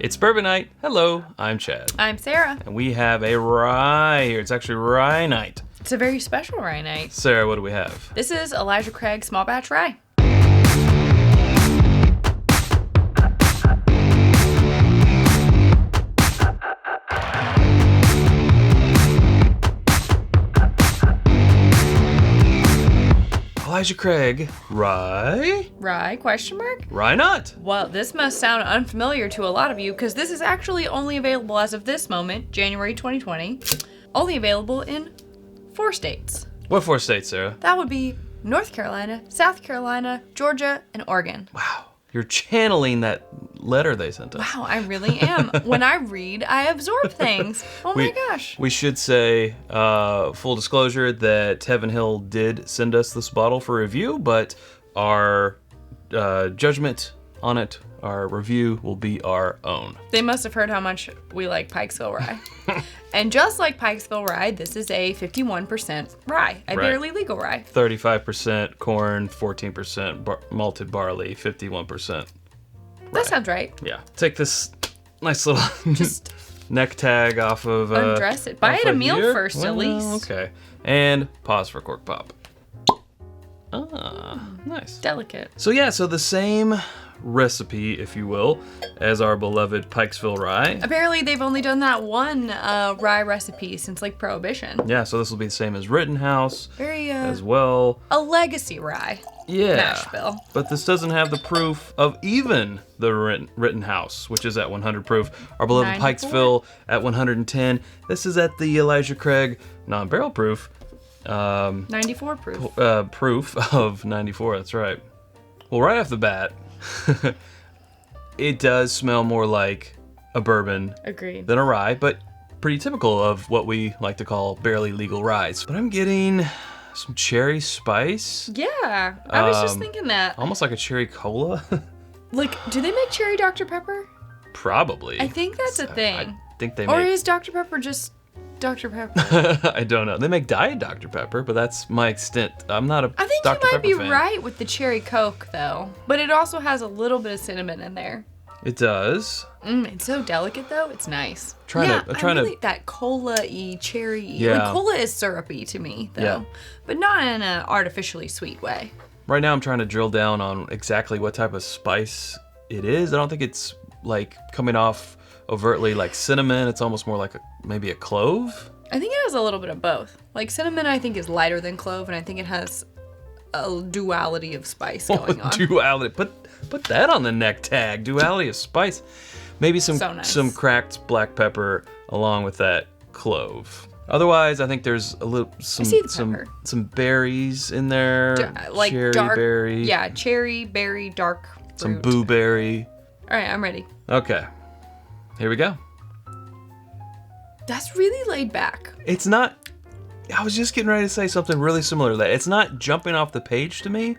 It's Bourbon Night. Hello, I'm Chad. I'm Sarah. And we have a rye here. It's actually rye night. It's a very special rye night. Sarah, what do we have? This is Elijah Craig Small Batch Rye. Elijah Craig Rye? Rye, question mark? Rye not. Well, this must sound unfamiliar to a lot of you because this is actually only available as of this moment, January 2020. Only available in 4 states. What 4 states, Sarah? That would be North Carolina, South Carolina, Georgia, and Oregon. Wow. You're channeling that letter they sent us. Wow, I really am. When I read, I absorb things. Oh my gosh. We should say, full disclosure, that Heaven Hill did send us this bottle for review, but our judgment on it, our review, will be our own. They must have heard how much we like Pikesville Rye. And just like Pikesville Rye, this is a 51% rye, a barely legal rye. 35% corn, 14% malted barley, 51%. That sounds right. Yeah. Take this nice little just neck tag off of... undress it. Buy it a meal here. first, at least. Okay. And pause for cork pop. Ah, nice. Delicate. So the same recipe, if you will, as our beloved Pikesville Rye. Apparently, they've only done that one rye recipe since, like, Prohibition. Yeah, so this will be the same as Rittenhouse. Very, as well. a legacy rye. Yeah. Nashville. But this doesn't have the proof of even the Rittenhouse, which is at 100 proof. Our beloved 94? Pikesville at 110. This is at the Elijah Craig non-barrel proof. 94 proof. Proof of 94, that's right. Well, right off the bat, it does smell more like a bourbon Agreed. than a rye, but pretty typical of what we like to call barely legal ryes. But I'm getting some cherry spice. Yeah, I was just thinking that. Almost like a cherry cola. Like, do they make cherry Dr. Pepper? Probably. I think that's a thing. I think they Or make... is Dr. Pepper just Dr. Pepper? I don't know. They make Diet Dr. Pepper, but that's my extent. I'm not a I think Dr. you might Pepper be fan. right with the cherry Coke, though. But it also has a little bit of cinnamon in there. It does. It's so delicate, though. It's nice. I'm trying to... that cola-y, cherry-y. Yeah. Like, cola is syrupy to me, though. Yeah. But not in an artificially sweet way. Right now I'm trying to drill down on exactly what type of spice it is. I don't think it's like coming off overtly like cinnamon. It's almost more like maybe a clove. I think it has a little bit of both. Like, cinnamon, I think, is lighter than clove, and I think it has a duality of spice going on. Duality. Put that on the neck tag. Duality of spice. Maybe some cracked black pepper along with that clove. Otherwise, I think there's a little some berries in there. Like cherry dark berry. Yeah, cherry, berry, dark fruit. Some blueberry. All right, I'm ready. Okay. Here we go. That's really laid back. It's not... I was just getting ready to say something really similar to that. It's not jumping off the page to me,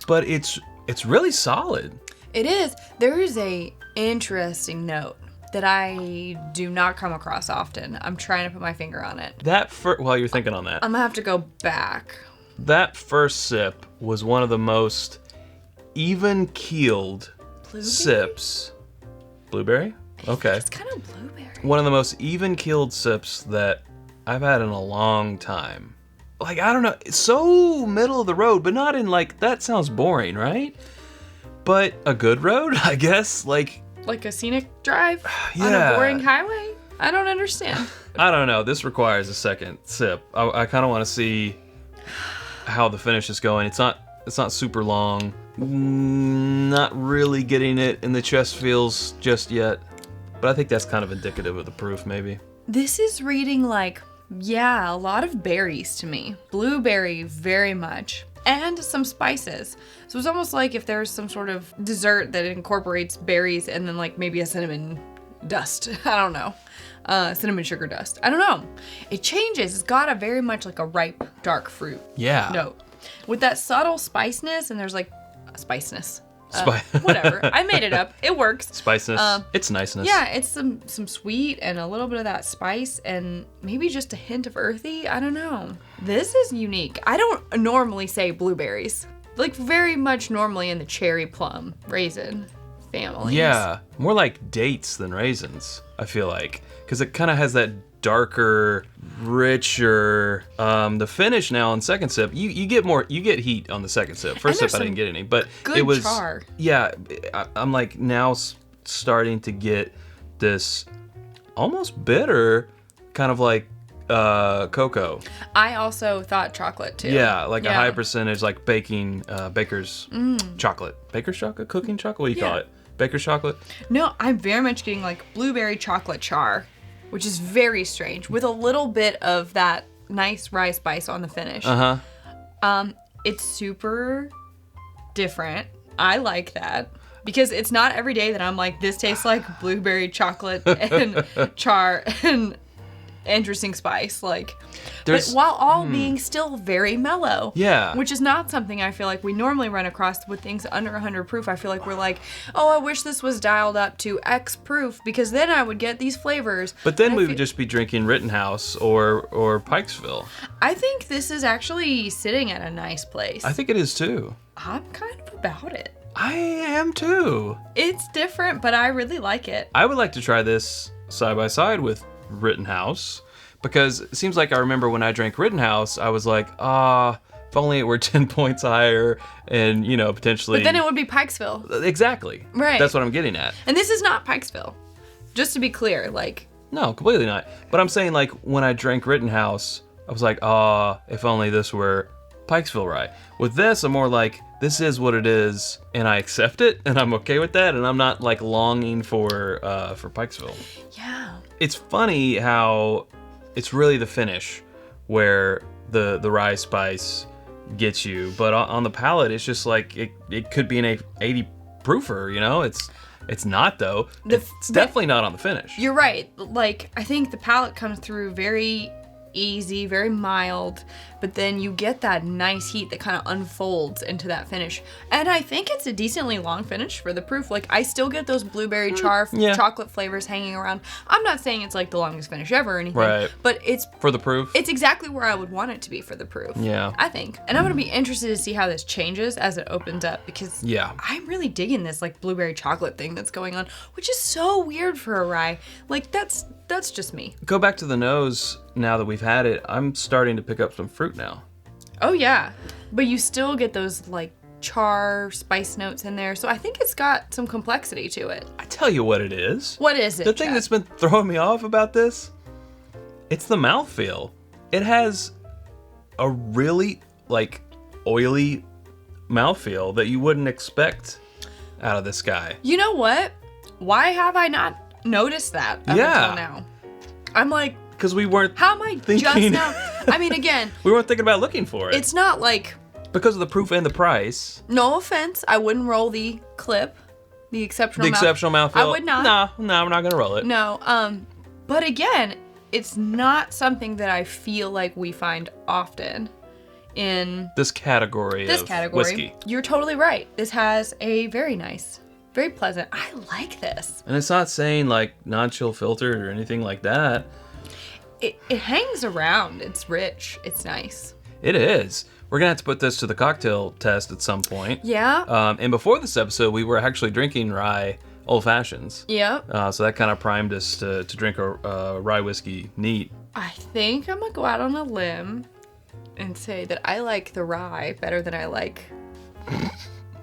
but it's really solid. It is. There is a interesting note that I do not come across often. I'm trying to put my finger on it. While you're thinking on that, I'm gonna have to go back. that first sip was one of the most even-keeled sips. Blueberry? Okay. It's kind of blueberry. One of the most even-keeled sips that I've had in a long time. Like, I don't know, it's so middle of the road, but not in like, that sounds boring, right? But a good road, I guess, like a scenic drive on Yeah. a boring highway? I don't understand. I don't know, this requires a second sip. I kind of want to see how the finish is going. It's not super long. Not really getting it in the chest feels just yet. But I think that's kind of indicative of the proof, maybe. This is reading like, yeah, a lot of berries to me. Blueberry, very much. And some spices. So it's almost like if there's some sort of dessert that incorporates berries and then like maybe a cinnamon dust. I don't know. Cinnamon sugar dust. I don't know. It changes. It's got a very much like a ripe, dark fruit note. With that subtle spiciness, and there's like spiciness. Whatever. I made it up. It works. Spiciness. It's niceness. Yeah, it's some sweet and a little bit of that spice and maybe just a hint of earthy. I don't know. This is unique. I don't normally say blueberries. Like very much normally in the cherry plum raisin families. Yeah, more like dates than raisins, I feel like. Because it kind of has that darker, richer, the finish now on second sip, you get heat on the second sip. First sip I didn't get any, but good it was, char. Yeah, I'm like now starting to get this almost bitter, kind of like cocoa. I also thought chocolate too. Yeah, like a high percentage, like baker's chocolate. Baker's chocolate? Cooking chocolate? What do you call it? Baker's chocolate? No, I'm very much getting like blueberry chocolate char, which is very strange, with a little bit of that nice rye spice on the finish. It's super different. I like that. Because it's not every day that I'm like, this tastes like blueberry chocolate and char and interesting spice. Like, but while all being still very mellow. Yeah. Which is not something I feel like we normally run across with things under 100 proof. I feel like we're like, oh, I wish this was dialed up to X proof because then I would get these flavors. But then we would just be drinking Rittenhouse or Pikesville. I think this is actually sitting at a nice place. I think it is too. I'm kind of about it. I am too. It's different, but I really like it. I would like to try this side by side with Rittenhouse because it seems like I remember when I drank Rittenhouse, I was like, if only it were 10 points higher and, potentially. But then it would be Pikesville. Exactly. Right. That's what I'm getting at. And this is not Pikesville. Just to be clear, like. No, completely not. But I'm saying, like, when I drank Rittenhouse, I was like, if only this were Pikesville rye. With this, I'm more like, this is what it is, and I accept it, and I'm okay with that, and I'm not like longing for Pikesville. Yeah. It's funny how it's really the finish where the rye spice gets you, but on the palate, it's just like it could be an 80 proofer. It's not though. It's definitely not on the finish. You're right. Like I think the palate comes through very easy, very mild, but then you get that nice heat that kind of unfolds into that finish. And I think it's a decently long finish for the proof. Like I still get those blueberry chocolate flavors hanging around. I'm not saying it's like the longest finish ever or anything, right? But it's for the proof. It's exactly where I would want it to be for the proof. Yeah, I think. And I'm gonna be interested to see how this changes as it opens up because I'm really digging this like blueberry chocolate thing that's going on, which is so weird for a rye. Like that's just me. Go back to the nose. Now that we've had it, I'm starting to pick up some fruit now. Oh yeah, but you still get those like char spice notes in there, so I think it's got some complexity to it. I tell you what it is. What is it? The thing that's been throwing me off about this, it's the mouthfeel. It has a really like oily mouthfeel that you wouldn't expect out of this guy. You know what? Why have I not noticed that up until now? I'm like, because we weren't. How am I thinking, just now? I mean, again, we weren't thinking about looking for it. It's not like because of the proof and the price. No offense, I wouldn't roll the clip, the exceptional mouthfeel. I would not. No, we're not gonna roll it. No, but again, it's not something that I feel like we find often in this category of whiskey. You're totally right. This has a very nice, very pleasant. I like this. And it's not saying like non-chill filtered or anything like that. It hangs around. It's rich. It's nice. It is. We're going to have to put this to the cocktail test at some point. Yeah. And before this episode, we were actually drinking rye old fashions. Yep. So that kind of primed us to drink a rye whiskey neat. I think I'm going to go out on a limb and say that I like the rye better than I like...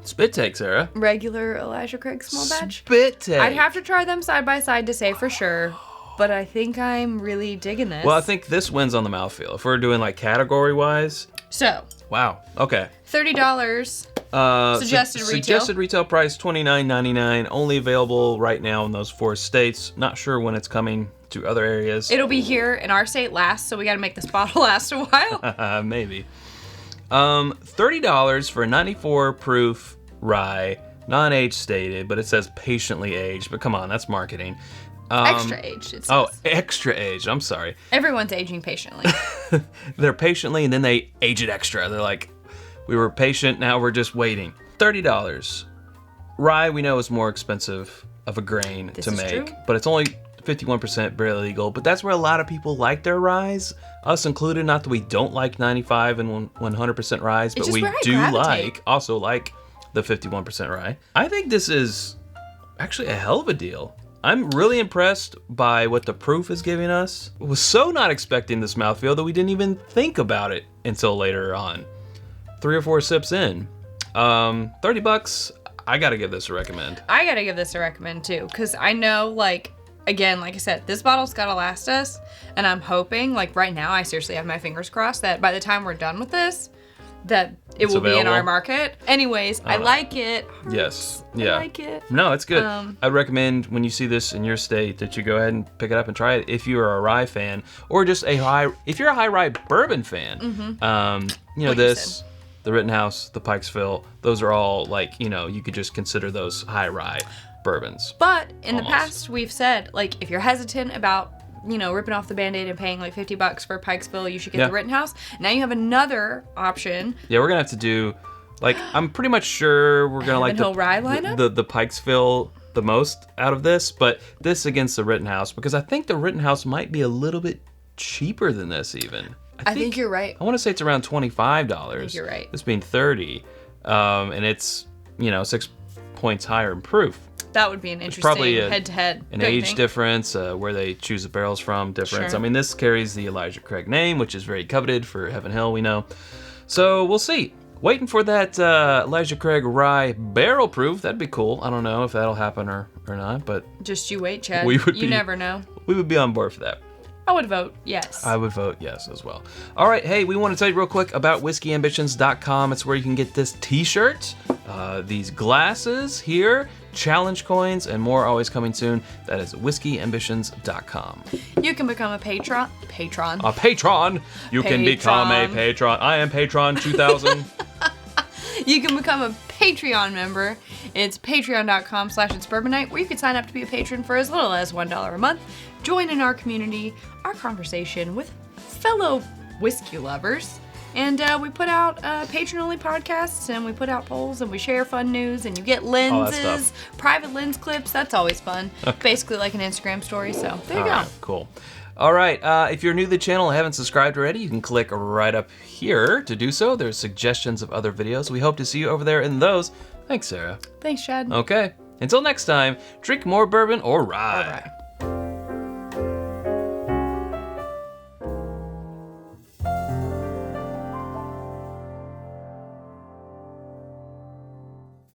Spit take, Sarah. Regular Elijah Craig small batch. Spit take. I'd have to try them side by side to say for sure. But I think I'm really digging this. Well, I think this wins on the mouthfeel. If we're doing like category-wise. So. Wow. Okay. $30. Suggested retail. Suggested retail price $29.99. Only available right now in those 4 states. Not sure when it's coming to other areas. It'll be here in our state last, so we got to make this bottle last a while. Maybe. $30 for a 94 proof rye. Non-age stated, but it says patiently aged. But come on, that's marketing. Extra aged, it says. Oh, extra aged. I'm sorry. Everyone's aging patiently. They're patiently, and then they age it extra. They're like, we were patient, now we're just waiting. $30. Rye, we know, is more expensive of a grain to make. True. But it's only 51% barely legal. But that's where a lot of people like their ryes, us included. Not that we don't like 95 and 100% ryes, but we do also like the 51% rye. I think this is actually a hell of a deal. I'm really impressed by what the proof is giving us. Was so not expecting this mouthfeel that we didn't even think about it until later on. 3 or 4 sips in. $30. I gotta give this a recommend. I gotta give this a recommend too, because I know, like, again, like I said, this bottle's gotta last us, and I'm hoping, like right now, I seriously have my fingers crossed that by the time we're done with this, that it will be in our market. Anyways, I like it. Yes. Yeah. I like it. No, it's good. I'd recommend when you see this in your state that you go ahead and pick it up and try it if you're a rye fan, or just if you're a high rye bourbon fan. You know, this, the Rittenhouse, the Pikesville, those are all like, you know, you could just consider those high rye bourbons. But in the past, we've said, like, if you're hesitant about, you know, ripping off the Band-Aid and paying like $50 for Pikesville, you should get the Rittenhouse. Now you have another option. Yeah, we're gonna have to do, like, I'm pretty much sure we're gonna like rye lineup? the Pikesville the most out of this, but this against the Rittenhouse, because I think the Rittenhouse might be a little bit cheaper than this even. I think you're right. I want to say it's around $25. I think you're right. This being $30, and it's, you know, 6 points higher in proof. That would be an interesting head-to-head. An age difference, where they choose the barrels from difference. Sure. I mean, this carries the Elijah Craig name, which is very coveted for Heaven Hill, we know. So we'll see. Waiting for that Elijah Craig Rye barrel proof. That'd be cool. I don't know if that'll happen or not, but just you wait, Chad. You never know. We would be on board for that. I would vote yes. I would vote yes as well. All right, hey, we want to tell you real quick about whiskyambitions.com. It's where you can get this t-shirt, these glasses here, challenge coins, and more always coming soon. That is whiskyambitions.com. You can become a patron. A patron? You can become a patron. I am Patron 2000. You can become a Patreon member. It's patreon.com/itsbourbonnight, where you can sign up to be a patron for as little as $1 a month. Join in our community, our conversation with fellow whiskey lovers. And we put out patron-only podcasts, and we put out polls, and we share fun news, and you get lenses, private lens clips. That's always fun. Okay. Basically like an Instagram story, so there you go. Right, cool. All right, if you're new to the channel and haven't subscribed already, you can click right up here to do so. There's suggestions of other videos. We hope to see you over there in those. Thanks, Sarah. Thanks, Chad. Okay. Until next time, drink more bourbon or rye.